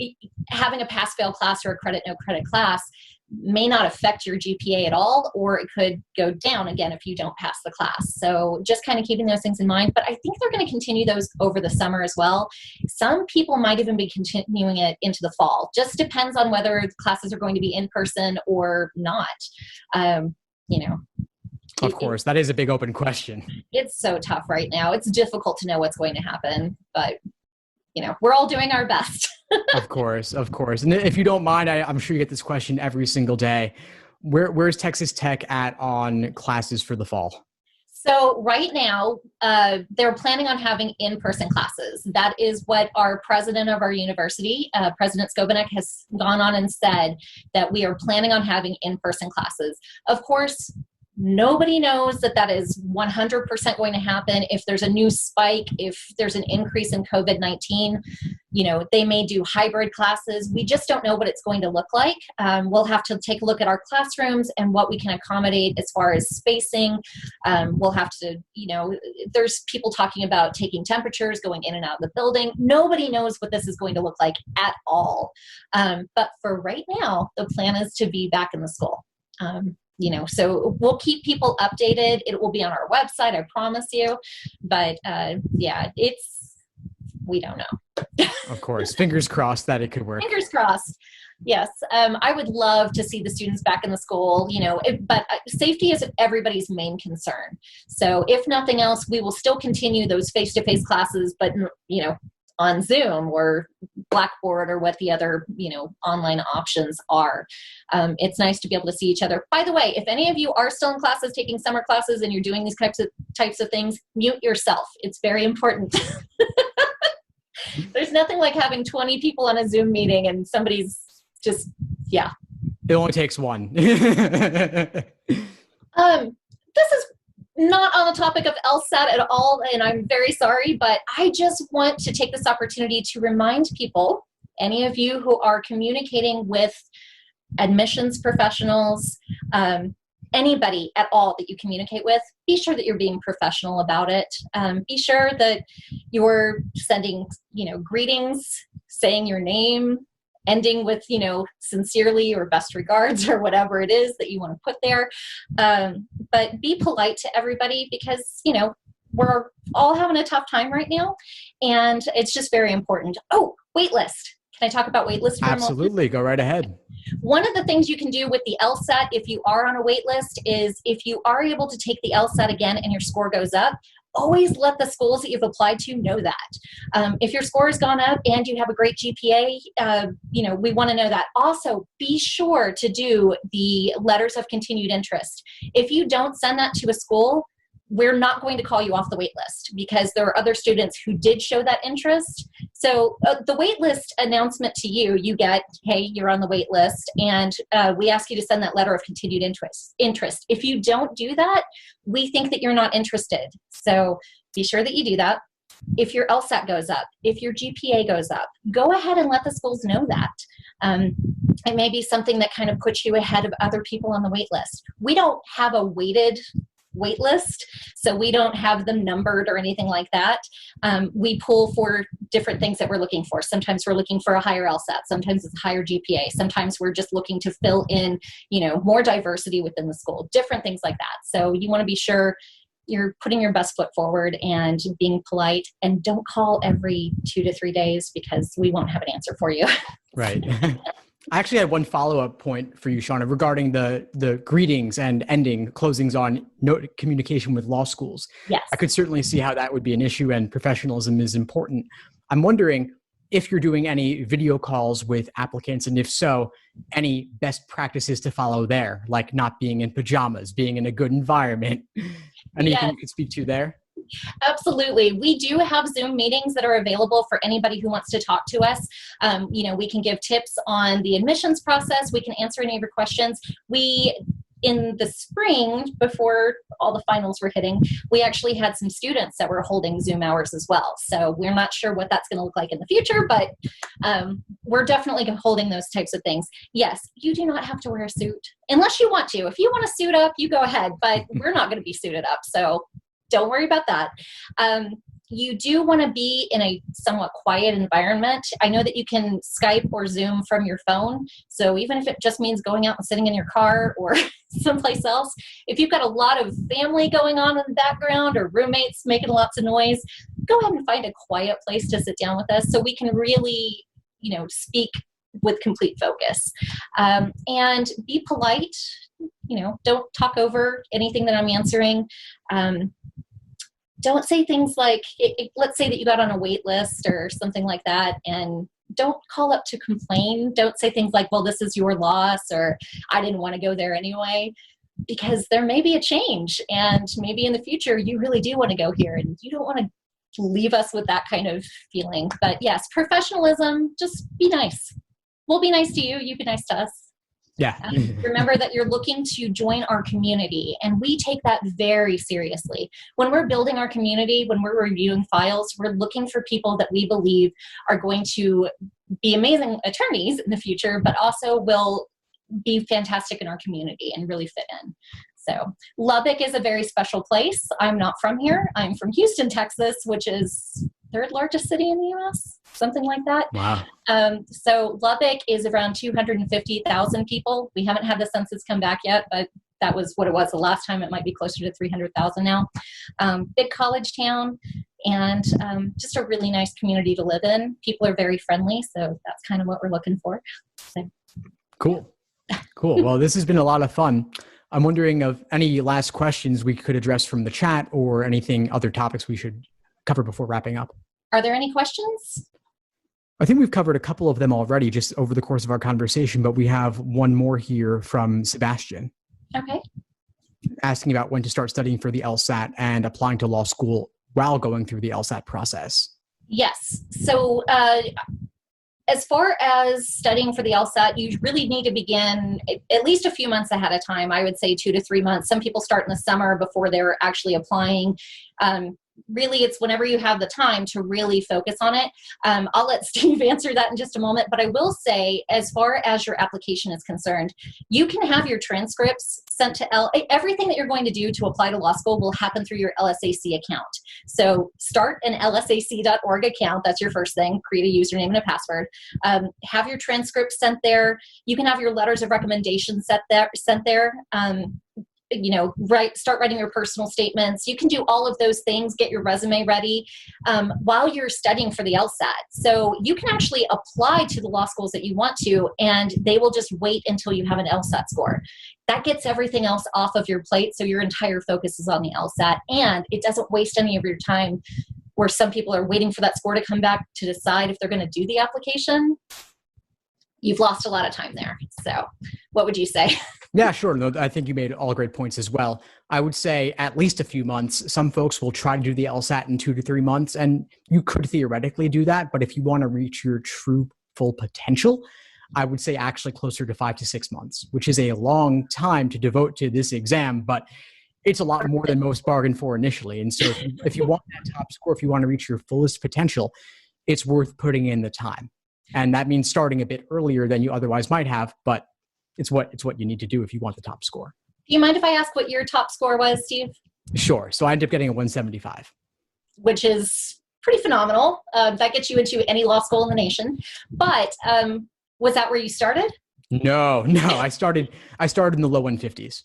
having a pass-fail class or a credit, no credit class may not affect your GPA at all, or it could go down again if you don't pass the class. So just kind of keeping those things in mind. But I think they're going to continue those over the summer as well. Some people might even be continuing it into the fall. Just depends on whether the classes are going to be in person or not. You know. Of course, that is a big open question. It's so tough right now. It's difficult to know what's going to happen, but you know, we're all doing our best. Of course. And if you don't mind, I'm sure you get this question every single day. Where's Texas Tech at on classes for the fall? So right now, they're planning on having in-person classes. That is what our president of our university, President Skobanek, has gone on and said, that we are planning on having in-person classes. Of course, nobody knows that that is 100% going to happen. If there's a new spike, if there's an increase in COVID-19, you know, they may do hybrid classes. We just don't know what it's going to look like. We'll have to take a look at our classrooms and what we can accommodate as far as spacing. We'll have to, you know, there's people talking about taking temperatures, going in and out of the building. Nobody knows what this is going to look like at all. But for right now, the plan is to be back in the school. You know, so we'll keep people updated. It will be on our website, I promise you. But yeah, we don't know. Of course. Fingers crossed that it could work. Fingers crossed. Yes. I would love to see the students back in the school, you know, but safety is everybody's main concern. So if nothing else, we will still continue those face-to-face classes, but, you know, on Zoom or Blackboard or what the other, you know, online options are. It's nice to be able to see each other. By the way, if any of you are still in classes, taking summer classes, and you're doing these types of things, mute yourself. It's very important. There's nothing like having 20 people on a Zoom meeting and somebody's just, yeah. It only takes one. This is not on the topic of LSAT at all, and I'm very sorry, but I just want to take this opportunity to remind people, any of you who are communicating with admissions professionals, anybody at all that you communicate with, be sure that you're being professional about it. Be sure that you're sending, you know, greetings, saying your name, ending with, you know, sincerely or best regards or whatever it is that you want to put there. But be polite to everybody because, you know, we're all having a tough time right now, and it's just very important. Oh, waitlist. Can I talk about waitlist for a moment? Absolutely. Go right ahead. One of the things you can do with the LSAT, if you are on a wait list, is if you are able to take the LSAT again and your score goes up, always let the schools that you've applied to know that. If your score has gone up and you have a great GPA, we want to know that. Also, be sure to do the letters of continued interest. If you don't send that to a school, we're not going to call you off the wait list, because there are other students who did show that interest. So the wait list announcement to you, you get, hey, you're on the wait list, and we ask you to send that letter of continued interest. If you don't do that, we think that you're not interested. So be sure that you do that. If your LSAT goes up, if your GPA goes up, go ahead and let the schools know that. It may be something that kind of puts you ahead of other people on the wait list. We don't have a weighted wait list, so we don't have them numbered or anything like that. We pull for different things that we're looking for. Sometimes we're looking for a higher LSAT, sometimes it's a higher GPA, sometimes we're just looking to fill in, more diversity within the school, different things like that. So you want to be sure you're putting your best foot forward and being polite, and don't call every 2 to 3 days, because we won't have an answer for you. Right. I actually had one follow-up point for you, Shauna, regarding the greetings and ending closings on communication with law schools. Yes. I could certainly see how that would be an issue, and professionalism is important. I'm wondering if you're doing any video calls with applicants, and if so, any best practices to follow there, like not being in pajamas, being in a good environment. Anything you could speak to there? Absolutely. We do have Zoom meetings that are available for anybody who wants to talk to us. We can give tips on the admissions process. We can answer any of your questions. In the spring, before all the finals were hitting, we actually had some students that were holding Zoom hours as well. So we're not sure what that's going to look like in the future, but we're definitely holding those types of things. Yes, you do not have to wear a suit unless you want to. If you want to suit up, you go ahead, but we're not going to be suited up. So don't worry about that. You do want to be in a somewhat quiet environment. I know that you can Skype or Zoom from your phone. So even if it just means going out and sitting in your car or someplace else, if you've got a lot of family going on in the background or roommates making lots of noise, go ahead and find a quiet place to sit down with us so we can really, speak with complete focus. And be polite. Don't talk over anything that I'm answering. Don't say things like, let's say that you got on a wait list or something like that, and don't call up to complain. Don't say things like, well, this is your loss, or I didn't want to go there anyway, because there may be a change, and maybe in the future you really do want to go here, and you don't want to leave us with that kind of feeling. But yes, professionalism, just be nice. We'll be nice to you. You be nice to us. Yeah. Remember that you're looking to join our community, and we take that very seriously. When we're building our community, when we're reviewing files, we're looking for people that we believe are going to be amazing attorneys in the future, but also will be fantastic in our community and really fit in. So Lubbock is a very special place. I'm not from here. I'm from Houston, Texas, which is third largest city in the U.S., something like that. Wow. So Lubbock is around 250,000 people. We haven't had the census come back yet, but that was what it was the last time. It might be closer to 300,000 now. Big college town, and just a really nice community to live in. People are very friendly, so that's kind of what we're looking for. So. Cool. Well, this has been a lot of fun. I'm wondering of any last questions we could address from the chat, or anything, other topics we should cover before wrapping up. Are there any questions? I think we've covered a couple of them already just over the course of our conversation, but we have one more here from Sebastian. Okay. Asking about when to start studying for the LSAT and applying to law school while going through the LSAT process. Yes. So as far as studying for the LSAT, you really need to begin at least a few months ahead of time. I would say 2 to 3 months. Some people start in the summer before they're actually applying. Really, it's whenever you have the time to really focus on it. I'll let Steve answer that in just a moment, but I will say, as far as your application is concerned, you can have your transcripts sent to everything that you're going to do to apply to law school will happen through your LSAC account. So start an lsac.org account. That's your first thing. Create a username and a password. Have your transcripts sent there. You can have your letters of recommendation sent there. start writing your personal statements. You can do all of those things, get your resume ready while you're studying for the LSAT. So you can actually apply to the law schools that you want to, and they will just wait until you have an LSAT score. That gets everything else off of your plate, so your entire focus is on the LSAT, and it doesn't waste any of your time where some people are waiting for that score to come back to decide if they're going to do the application. You've lost a lot of time there. So what would you say? Yeah, sure. No, I think you made all great points as well. I would say at least a few months. Some folks will try to do the LSAT in 2 to 3 months, and you could theoretically do that. But if you want to reach your true full potential, I would say actually closer to 5 to 6 months, which is a long time to devote to this exam, but it's a lot more than most bargain for initially. And so if you want that top score, if you want to reach your fullest potential, it's worth putting in the time. And that means starting a bit earlier than you otherwise might have, but it's what you need to do if you want the top score. Do you mind if I ask what your top score was, Steve? Sure. So I ended up getting a 175. Which is pretty phenomenal. That gets you into any law school in the nation. But was that where you started? No. I started in the low 150s.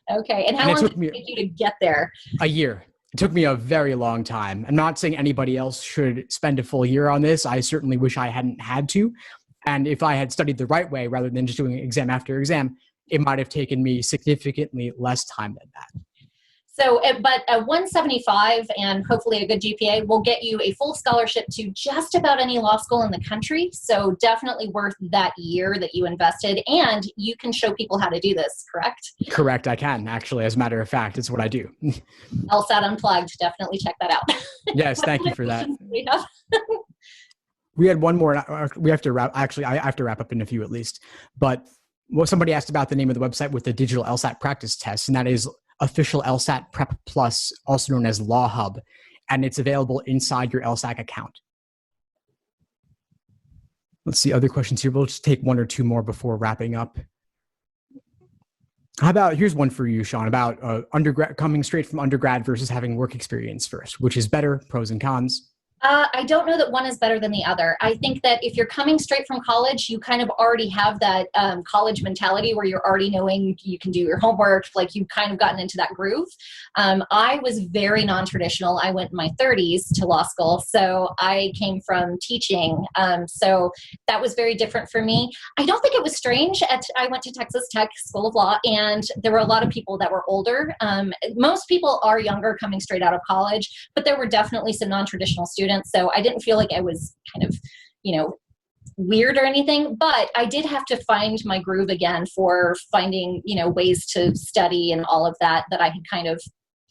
Okay. And how long did it take you to get there? A year. It took me a very long time. I'm not saying anybody else should spend a full year on this. I certainly wish I hadn't had to. And if I had studied the right way, rather than just doing exam after exam, it might have taken me significantly less time than that. So, but a 175 and hopefully a good GPA will get you a full scholarship to just about any law school in the country. So definitely worth that year that you invested, and you can show people how to do this, correct? Correct, I can. Actually, as a matter of fact, it's what I do. LSAT Unplugged, definitely check that out. Yes, thank you for that. We had one more. We have to wrap. Actually, I have to wrap up in a few at least. But somebody asked about the name of the website with the digital LSAT practice test, and that is Official LSAT Prep Plus, also known as Law Hub, and it's available inside your LSAC account. Let's see other questions here. We'll just take one or two more before wrapping up. Here's one for you, Sean, about undergrad, coming straight from undergrad versus having work experience first. Which is better, pros and cons? I don't know that one is better than the other. I think that if you're coming straight from college, you kind of already have that college mentality where you're already knowing you can do your homework, like you've kind of gotten into that groove. I was very non-traditional. I went in my 30s to law school, so I came from teaching. So that was very different for me. I don't think it was strange. I went to Texas Tech School of Law, and there were a lot of people that were older. Most people are younger coming straight out of college, but there were definitely some non-traditional students. So I didn't feel like I was kind of, weird or anything, but I did have to find my groove again for finding, ways to study and all of that I had kind of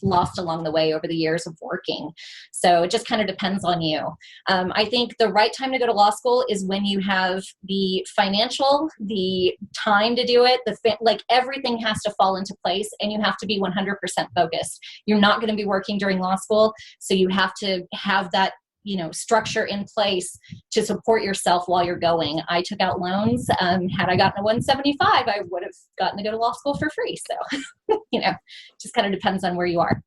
lost along the way over the years of working. So it just kind of depends on you. I think the right time to go to law school is when you have the financial, the time to do it, everything has to fall into place, and you have to be 100% focused. You're not going to be working during law school, so you have to have that structure in place to support yourself while you're going. I took out loans. Had I gotten a 175, I would have gotten to go to law school for free. So, just kind of depends on where you are.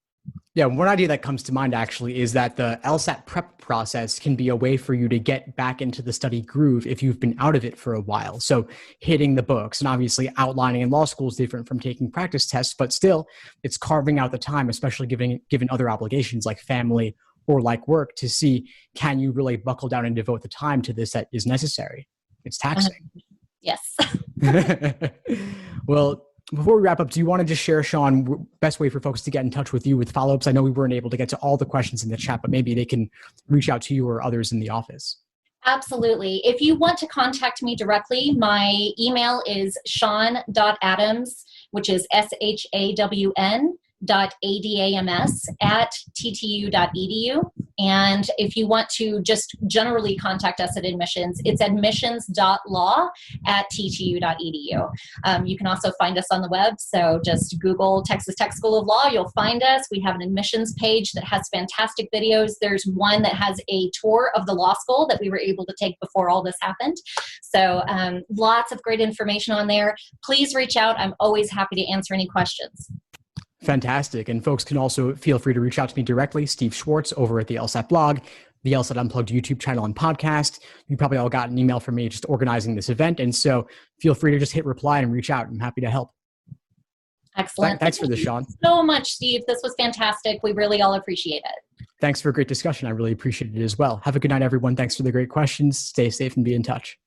Yeah, one idea that comes to mind actually is that the LSAT prep process can be a way for you to get back into the study groove if you've been out of it for a while. So hitting the books, and obviously outlining in law school is different from taking practice tests, but still it's carving out the time, especially given other obligations like family or like work, to see, can you really buckle down and devote the time to this that is necessary? It's taxing. Yes. Well, before we wrap up, do you want to just share, Sean, best way for folks to get in touch with you with follow-ups? I know we weren't able to get to all the questions in the chat, but maybe they can reach out to you or others in the office. Absolutely. If you want to contact me directly, my email is shawn.adams, which is SHAWN .adams@ttu.edu. And if you want to just generally contact us at admissions, it's admissions.law@ttu.edu. You can also find us on the web. So just Google Texas Tech School of Law. You'll find us. We have an admissions page that has fantastic videos. There's one that has a tour of the law school that we were able to take before all this happened. So lots of great information on there. Please reach out. I'm always happy to answer any questions. Fantastic. And folks can also feel free to reach out to me directly, Steve Schwartz, over at the LSAT blog, the LSAT Unplugged YouTube channel and podcast. You probably all got an email from me just organizing this event. And so feel free to just hit reply and reach out. I'm happy to help. Excellent. Thanks for this, Sean. So much, Steve. This was fantastic. We really all appreciate it. Thanks for a great discussion. I really appreciate it as well. Have a good night, everyone. Thanks for the great questions. Stay safe and be in touch.